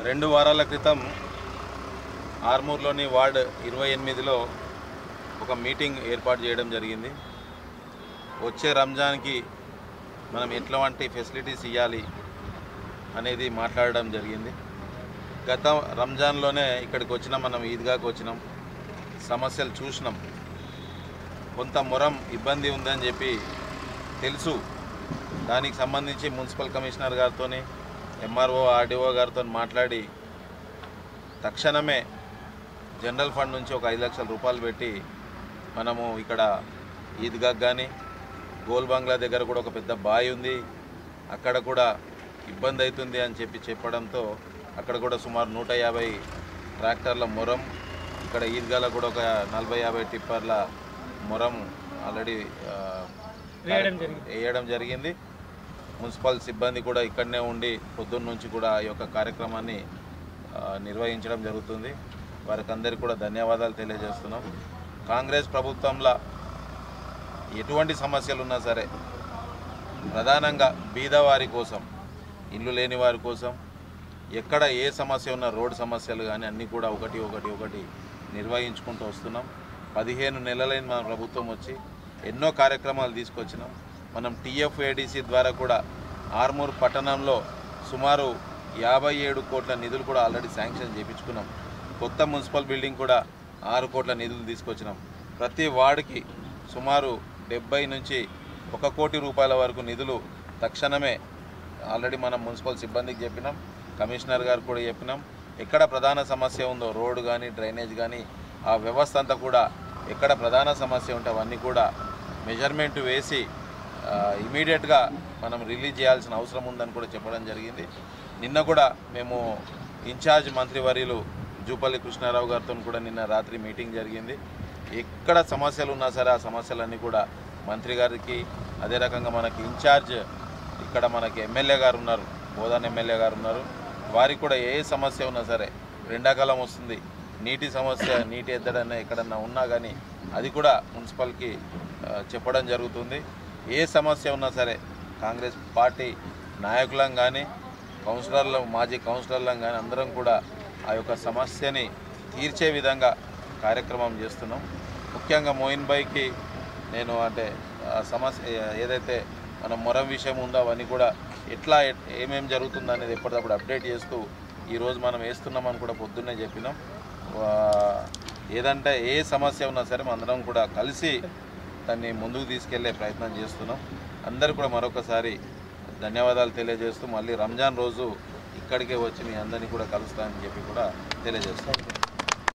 2 వారాల క్రితం ఆర్మూర్లోని వార్డ్ 28లో ఒక మీటింగ్ ఏర్పాటు చేయడం జరిగింది. వచ్చే రంజాన్కి మనం ఎట్లాంటి ఫెసిలిటీస్ ఇవ్వాలి అనేది మాట్లాడడం జరిగింది. గత రంజాన్లోనే ఇక్కడికి వచ్చినాం, మనం ఈద్గాకి వచ్చినాం, సమస్యలు చూసినాం. కొంత మొరం ఇబ్బంది ఉందని చెప్పి తెలుసు. దానికి సంబంధించి మున్సిపల్ కమిషనర్ గారితో, ఎంఆర్ఓ ఆర్డీఓ గారితో మాట్లాడి తక్షణమే జనరల్ ఫండ్ నుంచి ఒక 5 లక్షల రూపాయలు పెట్టి మనము ఇక్కడ ఈద్గాకి కానీ గోల్ బంగ్లా దగ్గర కూడా ఒక పెద్ద బావి ఉంది, అక్కడ కూడా ఇబ్బంది అవుతుంది అని చెప్పడంతో అక్కడ కూడా సుమారు 150 ట్రాక్టర్ల మొరం, ఇక్కడ ఈద్గాలో కూడా ఒక 40-50 టిప్పర్ల మొరం ఆల్రెడీ వేయడం జరిగింది. మున్సిపల్ సిబ్బంది కూడా ఇక్కడనే ఉండి పొద్దున్న నుంచి కూడా ఈ యొక్క కార్యక్రమాన్ని నిర్వహించడం జరుగుతుంది. వారికి అందరికీ కూడా ధన్యవాదాలు తెలియజేస్తున్నాం. కాంగ్రెస్ ప్రభుత్వంలో ఎటువంటి సమస్యలు ఉన్నా సరే ప్రధానంగా బీదవారి కోసం, ఇల్లు లేని వారి కోసం, ఎక్కడ ఏ సమస్య ఉన్నా రోడ్డు సమస్యలు కానీ అన్నీ కూడా ఒకటి నిర్వహించుకుంటూ వస్తున్నాం. 15 నెలలైన మన ప్రభుత్వం వచ్చి ఎన్నో కార్యక్రమాలు తీసుకొచ్చినాం. మనం TFADC ద్వారా కూడా ఆర్మూర్ పట్టణంలో సుమారు 57 కోట్ల నిధులు కూడా ఆల్రెడీ శాంక్షన్ చేయించుకున్నాం. కొత్త మున్సిపల్ బిల్డింగ్ కూడా 6 కోట్ల నిధులు తీసుకొచ్చినాం. ప్రతి వార్డుకి సుమారు 70 నుంచి 1 కోటి రూపాయల వరకు నిధులు తక్షణమే ఆల్రెడీ మనం మున్సిపల్ సిబ్బందికి చెప్పినాం, కమిషనర్ గారు కూడా చెప్పినాం. ఎక్కడ ప్రధాన సమస్య ఉందో రోడ్డు కానీ డ్రైనేజ్ కానీ ఆ వ్యవస్థ అంతా కూడా ఎక్కడ ప్రధాన సమస్య ఉంటే అవన్నీ కూడా మెజర్మెంట్ వేసి ఇమీడియట్గా మనం రిలీజ్ చేయాల్సిన అవసరం ఉందని కూడా చెప్పడం జరిగింది. నిన్న కూడా మేము ఇన్ఛార్జ్ మంత్రివర్యులు జూపల్లి కృష్ణారావు గారితో కూడా నిన్న రాత్రి మీటింగ్ జరిగింది. ఎక్కడ సమస్యలు ఉన్నా సరే ఆ సమస్యలన్నీ కూడా మంత్రి గారికి, అదే రకంగా మనకి ఇన్ఛార్జ్ ఇక్కడ మనకి ఎమ్మెల్యే గారు ఉన్నారు, బోధాన్ ఎమ్మెల్యే గారు ఉన్నారు, వారికి కూడా ఏ సమస్య ఉన్నా సరే, ఎండాకాలం వస్తుంది, నీటి సమస్య, నీటి ఎద్దడన్నా ఎక్కడన్నా ఉన్నా కానీ అది కూడా మున్సిపల్కి చెప్పడం జరుగుతుంది. ఏ సమస్య ఉన్నా సరే కాంగ్రెస్ పార్టీ నాయకులం కానీ కౌన్సిలర్లు, మాజీ కౌన్సిలర్లం కానీ అందరం కూడా ఆ యొక్క సమస్యని తీర్చే విధంగా కార్యక్రమం చేస్తున్నాం. ముఖ్యంగా మోయిన్ భాయ్కి నేను అంటే సమస్య ఏదైతే మన మొరం విషయం ఉందో అవన్నీ కూడా ఎట్లా ఏమేమి జరుగుతుందో అనేది ఎప్పటికప్పుడు అప్డేట్ చేస్తూ ఈరోజు మనం వేస్తున్నామని కూడా పొద్దున్నే చెప్పినాం. ఏదంటే ఏ సమస్య ఉన్నా సరే అందరం కూడా కలిసి దాన్ని ముందుకు తీసుకెళ్లే ప్రయత్నం చేస్తున్నాం. అందరూ కూడా మరొకసారి ధన్యవాదాలు తెలియజేస్తూ మళ్ళీ రంజాన్ రోజు ఇక్కడికే వచ్చి మీ అందరినీ కూడా కలుస్తానని చెప్పి కూడా తెలియజేస్తాం.